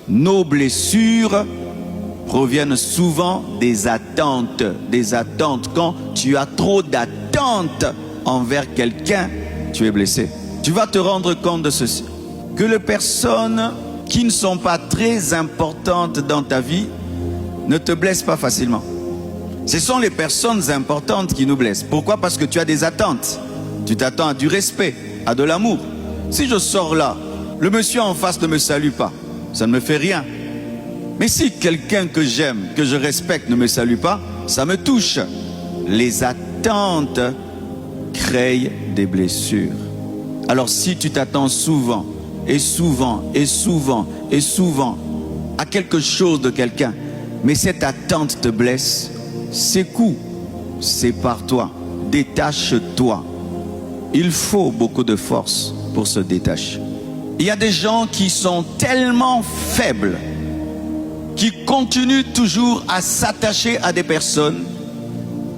Nos blessures proviennent souvent des attentes. Des attentes. Quand tu as trop d'attentes envers quelqu'un, tu es blessé. Tu vas te rendre compte de ceci. Que les personnes qui ne sont pas très importantes dans ta vie ne te blessent pas facilement. Ce sont les personnes importantes qui nous blessent. Pourquoi? Parce que tu as des attentes. Tu t'attends à du respect, à de l'amour. Si je sors là, le monsieur en face ne me salue pas, ça ne me fait rien. Mais si quelqu'un que j'aime, que je respecte ne me salue pas, ça me touche. Les attentes créent des blessures. Alors si tu t'attends souvent, et souvent, et souvent, et souvent à quelque chose de quelqu'un, mais cette attente te blesse, sépare-toi, détache-toi. Il faut beaucoup de force pour se détacher. Il y a des gens qui sont tellement faibles, qui continuent toujours à s'attacher à des personnes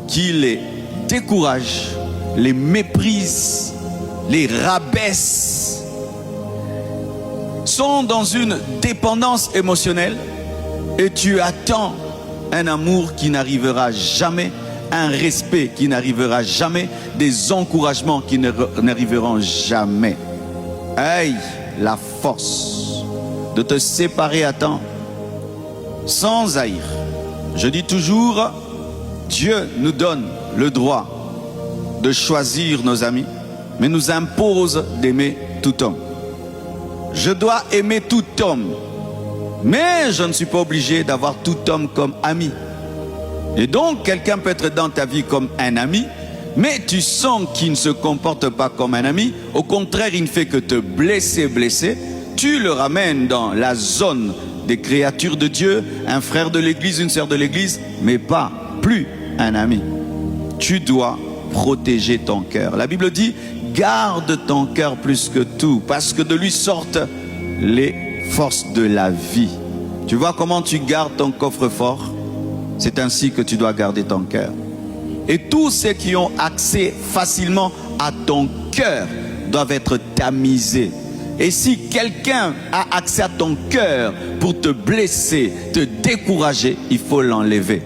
qui les découragent, les méprisent, les rabaissent, sont dans une dépendance émotionnelle et tu attends un amour qui n'arrivera jamais, un respect qui n'arrivera jamais, des encouragements qui n'arriveront jamais. Aïe, la force de te séparer à temps sans haïr. Je dis toujours, Dieu nous donne le droit de choisir nos amis, mais nous impose d'aimer tout homme. Je dois aimer tout homme, mais je ne suis pas obligé d'avoir tout homme comme ami. Et donc, quelqu'un peut être dans ta vie comme un ami, mais tu sens qu'il ne se comporte pas comme un ami. Au contraire, il ne fait que te blesser. Tu le ramènes dans la zone des créatures de Dieu, un frère de l'église, une sœur de l'église, mais pas plus un ami. Tu dois protéger ton cœur. La Bible dit, garde ton cœur plus que tout, parce que de lui sortent les forces de la vie. Tu vois comment tu gardes ton coffre-fort? C'est ainsi que tu dois garder ton cœur. Et tous ceux qui ont accès facilement à ton cœur doivent être tamisés. Et si quelqu'un a accès à ton cœur pour te blesser, te décourager, il faut l'enlever.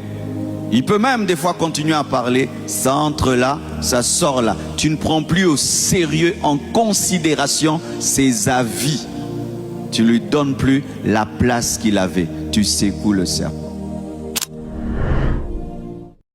Il peut même des fois continuer à parler, ça entre là, ça sort là. Tu ne prends plus au sérieux, en considération ses avis. Tu ne lui donnes plus la place qu'il avait. Tu secoues le serpent.